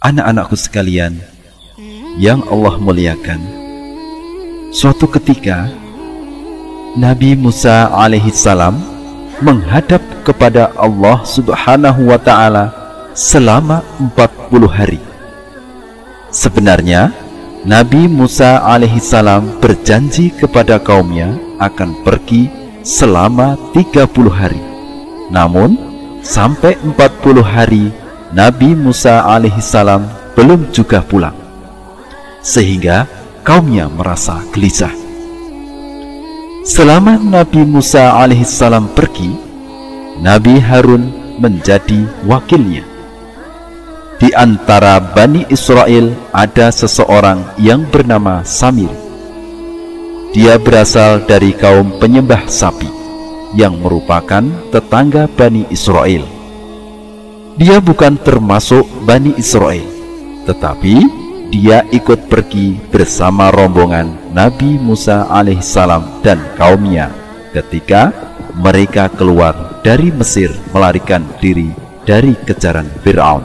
Anak-anakku sekalian yang Allah muliakan, suatu ketika Nabi Musa alaihissalam menghadap kepada Allah subhanahu wa ta'ala selama 40 hari. Sebenarnya Nabi Musa alaihissalam berjanji kepada kaumnya akan pergi selama 30 hari. Namun sampai 40 hari Nabi Musa alaihissalam belum juga pulang, sehingga kaumnya merasa gelisah. Selama Nabi Musa alaihissalam pergi, Nabi Harun menjadi wakilnya. Di antara Bani Israel ada seseorang yang bernama Samir. Dia berasal dari kaum penyembah sapi yang merupakan tetangga Bani Israel. Dia bukan termasuk Bani Israel, tetapi dia ikut pergi bersama rombongan Nabi Musa alaihissalam dan kaumnya ketika mereka keluar dari Mesir melarikan diri dari kejaran Fir'aun.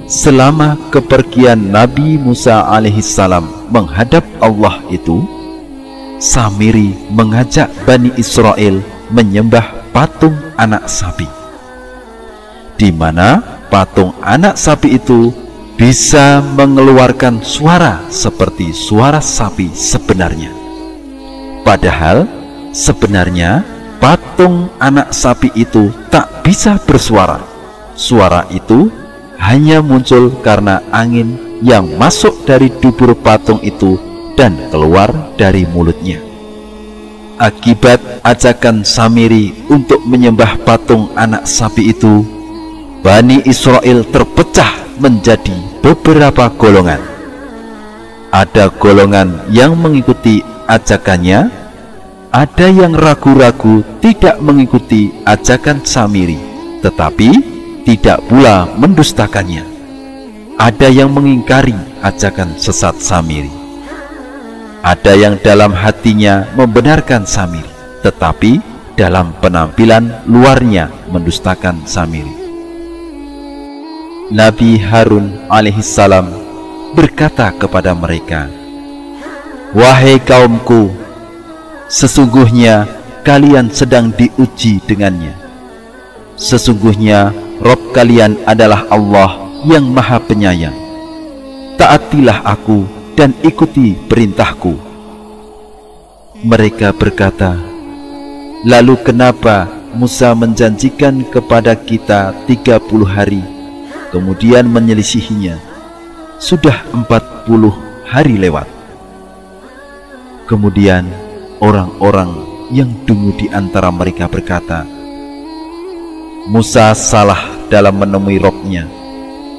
Selama kepergian Nabi Musa alaihissalam menghadap Allah itu, Samiri mengajak Bani Israel menyembah patung anak sapi, di mana patung anak sapi itu bisa mengeluarkan suara seperti suara sapi sebenarnya. Padahal sebenarnya patung anak sapi itu tak bisa bersuara. Suara itu hanya muncul karena angin yang masuk dari dubur patung itu dan keluar dari mulutnya. Akibat ajakan Samiri untuk menyembah patung anak sapi itu, Bani Israel terpecah menjadi beberapa golongan. Ada golongan yang mengikuti ajakannya, ada yang ragu-ragu tidak mengikuti ajakan Samiri, tetapi tidak pula mendustakannya. Ada yang mengingkari ajakan sesat Samiri. Ada yang dalam hatinya membenarkan Samiri, tetapi dalam penampilan luarnya mendustakan Samiri. Nabi Harun alaihissalam berkata kepada mereka, "Wahai kaumku, sesungguhnya kalian sedang diuji dengannya. Sesungguhnya Rabb kalian adalah Allah yang Maha Penyayang. Taatilah aku dan ikuti perintahku." Mereka berkata, "Lalu kenapa Musa menjanjikan kepada kita 30 hari, kemudian menyelisihinya? Sudah 40 hari lewat." Kemudian orang-orang yang dungu di antara mereka berkata, "Musa salah dalam menemui Robnya.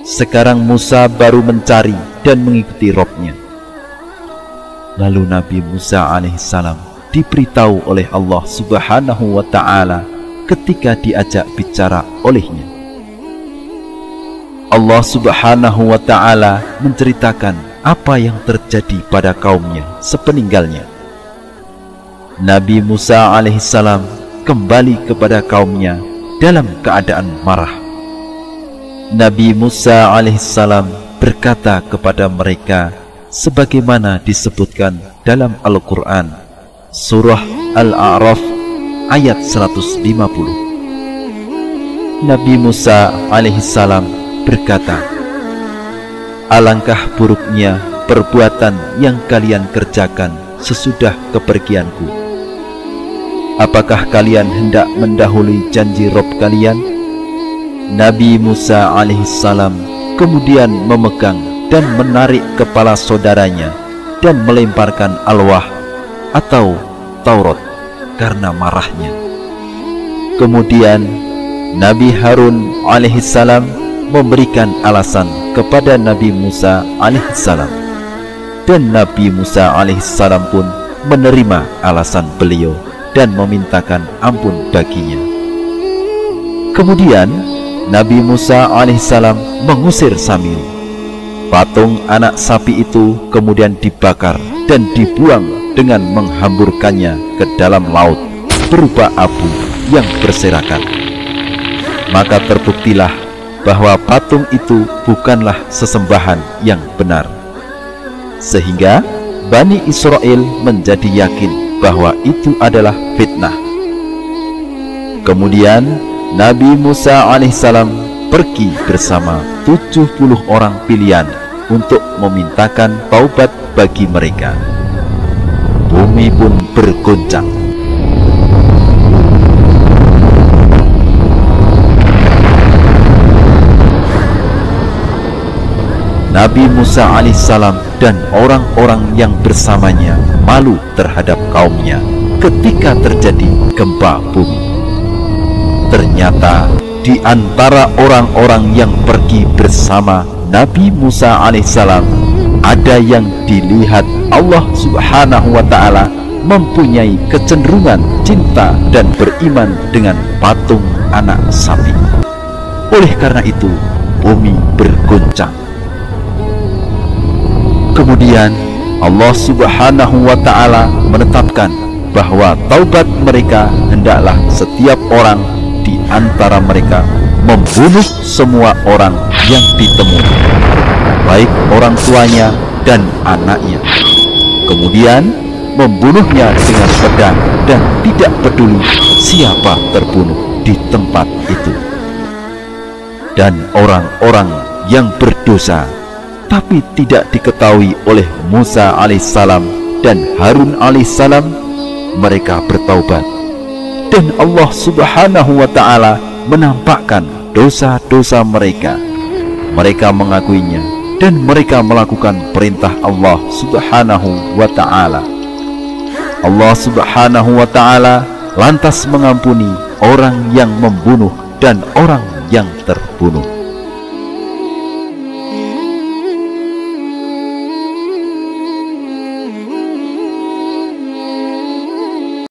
Sekarang Musa baru mencari dan mengikuti Robnya." Lalu Nabi Musa alaihissalam diberitahu oleh Allah subhanahu wa ta'ala ketika diajak bicara olehnya. Allah subhanahu wa ta'ala menceritakan apa yang terjadi pada kaumnya sepeninggalnya. Nabi Musa alaihissalam kembali kepada kaumnya dalam keadaan marah. Nabi Musa alaihissalam berkata kepada mereka sebagaimana disebutkan dalam Al-Quran, Surah Al-A'raf ayat 150. Nabi Musa alaihissalam berkata, "Alangkah buruknya perbuatan yang kalian kerjakan sesudah kepergianku. Apakah kalian hendak mendahului janji Rabb kalian?" Nabi Musa alaihissalam kemudian memegang dan menarik kepala saudaranya dan melemparkan alwah atau Taurat karena marahnya. Kemudian Nabi Harun alaihissalam memberikan alasan kepada Nabi Musa alaihissalam, dan Nabi Musa alaihissalam pun menerima alasan beliau dan memintakan ampun baginya. Kemudian Nabi Musa alaihissalam mengusir Samiri. Patung anak sapi itu kemudian dibakar dan dibuang dengan menghamburkannya ke dalam laut berupa abu yang berserakan. Maka terbuktilah bahwa patung itu bukanlah sesembahan yang benar, sehingga Bani Israel menjadi yakin bahwa itu adalah fitnah. Kemudian Nabi Musa alaihissalam pergi bersama 70 orang pilihan untuk memintakan taubat bagi mereka. Bumi pun bergoncang. Nabi Musa alaihissalam dan orang-orang yang bersamanya malu terhadap kaumnya ketika terjadi gempa bumi. Ternyata di antara orang-orang yang pergi bersama Nabi Musa alaihissalam ada yang dilihat Allah subhanahu wa ta'ala mempunyai kecenderungan cinta dan beriman dengan patung anak sapi. Oleh karena itu bumi bergoncang. Kemudian Allah subhanahu wa ta'ala menetapkan bahwa taubat mereka hendaklah setiap orang di antara mereka membunuh semua orang yang ditemui, baik orang tuanya dan anaknya, kemudian membunuhnya dengan pedang dan tidak peduli siapa terbunuh di tempat itu. Dan orang-orang yang berdosa tapi tidak diketahui oleh Musa alaihissalam dan Harun alaihissalam, mereka bertaubat, dan Allah subhanahu wa ta'ala menampakkan dosa-dosa mereka. Mereka mengakuinya dan mereka melakukan perintah Allah subhanahu wa ta'ala. Allah subhanahu wa ta'ala lantas mengampuni orang yang membunuh dan orang yang terbunuh.